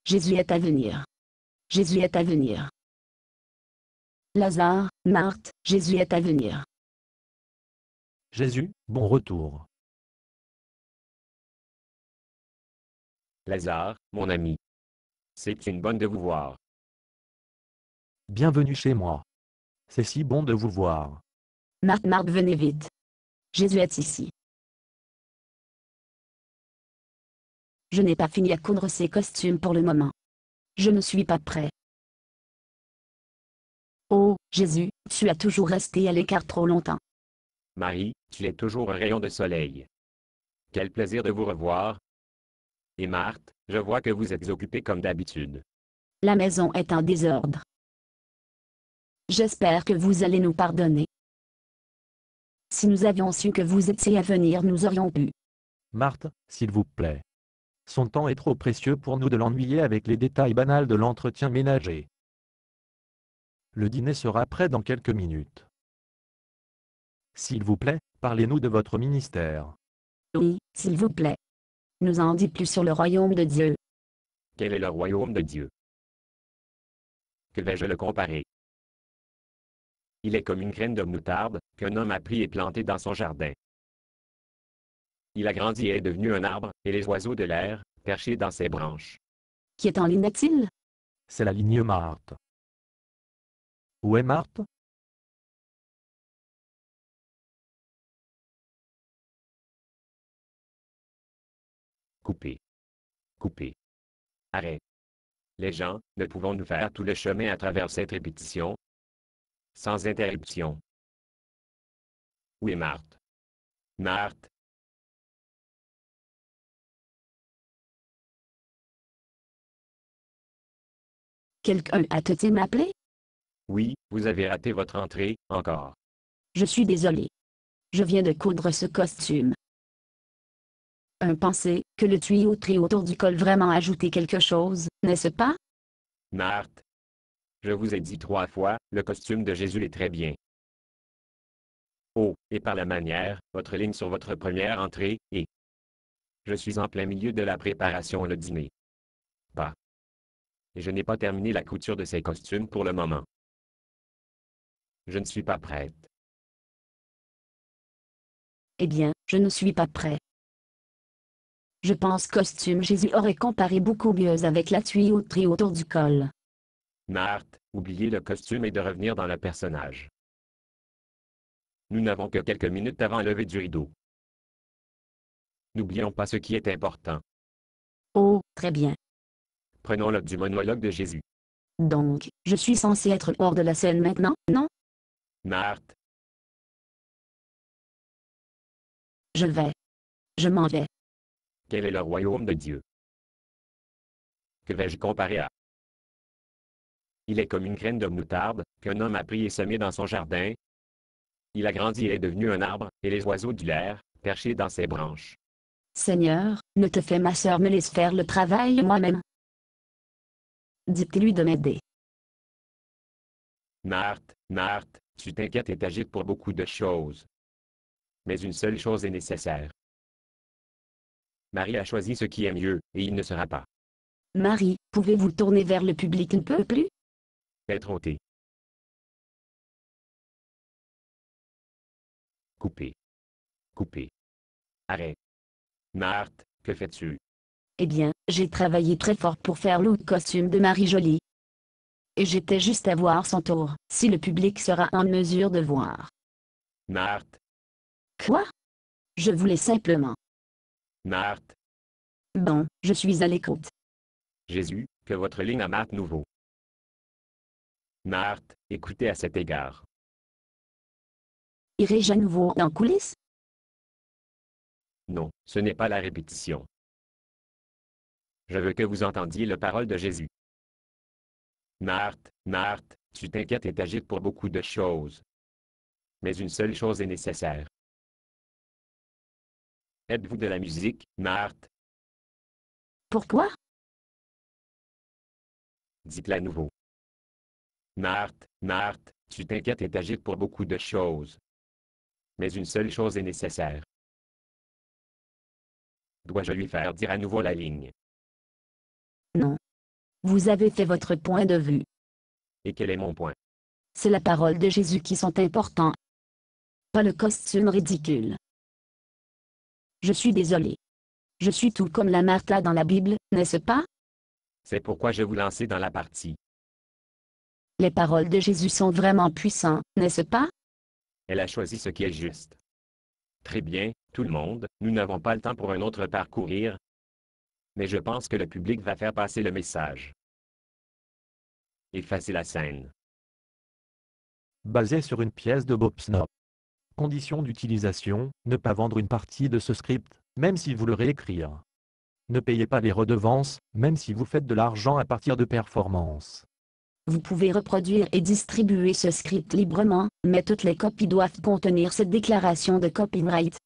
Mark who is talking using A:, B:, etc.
A: Jésus est à venir. Jésus est à venir. Lazare, Marthe, Jésus est à venir.
B: Jésus, bon retour.
C: Lazare, mon ami. C'est une bonne de vous voir.
B: Bienvenue chez moi. C'est si bon de vous voir.
A: Marthe, Marthe, venez vite. Jésus est ici. Je n'ai pas fini à coudre ces costumes pour le moment. Je ne suis pas prêt. Oh, Jésus, tu as toujours resté à l'écart trop longtemps.
C: Marie, tu es toujours un rayon de soleil. Quel plaisir de vous revoir. Et Marthe, je vois que vous êtes occupée comme d'habitude.
A: La maison est en désordre. J'espère que vous allez nous pardonner. Si nous avions su que vous étiez à venir, nous aurions pu.
B: Marthe, s'il vous plaît. Son temps est trop précieux pour nous de l'ennuyer avec les détails banals de l'entretien ménager. Le dîner sera prêt dans quelques minutes. S'il vous plaît, parlez-nous de votre ministère.
A: Oui, s'il vous plaît. Nous en dit plus sur le royaume de Dieu.
C: Quel est le royaume de Dieu? Que vais-je le comparer? Il est comme une graine de moutarde qu'un homme a pris et planté dans son jardin. Il a grandi et est devenu un arbre, et les oiseaux de l'air, perchés dans ses branches.
A: Qui est en ligne est-il?
B: C'est la ligne Marthe. Où est Marthe?
C: Coupé. Coupé. Arrêt. Les gens, ne pouvons-nous faire tout le chemin à travers cette répétition? Sans interruption. Où est Marthe? Marthe.
A: Quelqu'un a-t-il m'appelé?
C: Oui, vous avez raté votre entrée, encore.
A: Je suis désolé. Je viens de coudre ce costume. Pensez que le tuyauterie autour du col vraiment ajouté quelque chose, n'est-ce pas?
C: Marthe. Je vous ai dit 3 fois, le costume de Jésus est très bien. Oh, et par la manière, votre ligne sur votre première entrée, et... Je suis en plein milieu de la préparation le dîner. Pas. Et je n'ai pas terminé la couture de ces costumes pour le moment. Je ne suis pas prête.
A: Eh bien, je ne suis pas prêt. Je pense costume Jésus aurait comparé beaucoup mieux avec la tuyauterie autour du col.
C: Marthe, oubliez le costume et de revenir dans le personnage. Nous n'avons que quelques minutes avant le lever du rideau. N'oublions pas ce qui est important.
A: Oh, très bien.
C: Prenons-le du monologue de Jésus.
A: Donc, je suis censé être hors de la scène maintenant, non?
C: Marthe.
A: Je vais. Je m'en vais.
C: Quel est le royaume de Dieu? Que vais-je comparer à? Il est comme une graine de moutarde qu'un homme a pris et semé dans son jardin. Il a grandi et est devenu un arbre, et les oiseaux du l'air, perchés dans ses branches.
A: Seigneur, ne te fais ma sœur me laisse faire le travail moi-même. Dites-lui de m'aider.
C: Marthe, Marthe, tu t'inquiètes et t'agites pour beaucoup de choses. Mais une seule chose est nécessaire. Marie a choisi ce qui est mieux, et il ne sera pas.
A: Marie, pouvez-vous tourner vers le public un peu plus?
C: Être ôté. Coupé. Coupé. Arrêt. Marthe, que fais-tu?
A: Eh bien, j'ai travaillé très fort pour faire le costume de Marie Jolie. Et j'étais juste à voir son tour, si le public sera en mesure de voir.
C: Marthe.
A: Quoi? Je voulais simplement.
C: Marthe.
A: Bon, je suis à l'écoute.
C: Jésus, que votre ligne à Marthe nouveau. Marthe, écoutez à cet égard.
A: Irai-je à nouveau en coulisses?
C: Non, ce n'est pas la répétition. Je veux que vous entendiez la parole de Jésus. Marthe, Marthe, tu t'inquiètes et t'agites pour beaucoup de choses. Mais une seule chose est nécessaire. Êtes-vous de la musique, Marthe?
A: Pourquoi?
C: Dites-le à nouveau. Marthe, Marthe, tu t'inquiètes et t'agites pour beaucoup de choses. Mais une seule chose est nécessaire. Dois-je lui faire dire à nouveau la ligne?
A: Non. Vous avez fait votre point de vue.
C: Et quel est mon point?
A: C'est la parole de Jésus qui sont importants. Pas le costume ridicule. Je suis désolé. Je suis tout comme la Martha dans la Bible, n'est-ce pas?
C: C'est pourquoi je vous lançais dans la partie.
A: Les paroles de Jésus sont vraiment puissantes, n'est-ce pas?
C: Elle a choisi ce qui est juste. Très bien, tout le monde, nous n'avons pas le temps pour un autre parcourir. Mais je pense que le public va faire passer le message. Effacez la scène.
B: Basé sur une pièce de Bob Snow. Conditions d'utilisation, ne pas vendre une partie de ce script, même si vous le réécrire. Ne payez pas les redevances, même si vous faites de l'argent à partir de performances.
A: Vous pouvez reproduire et distribuer ce script librement, mais toutes les copies doivent contenir cette déclaration de copyright.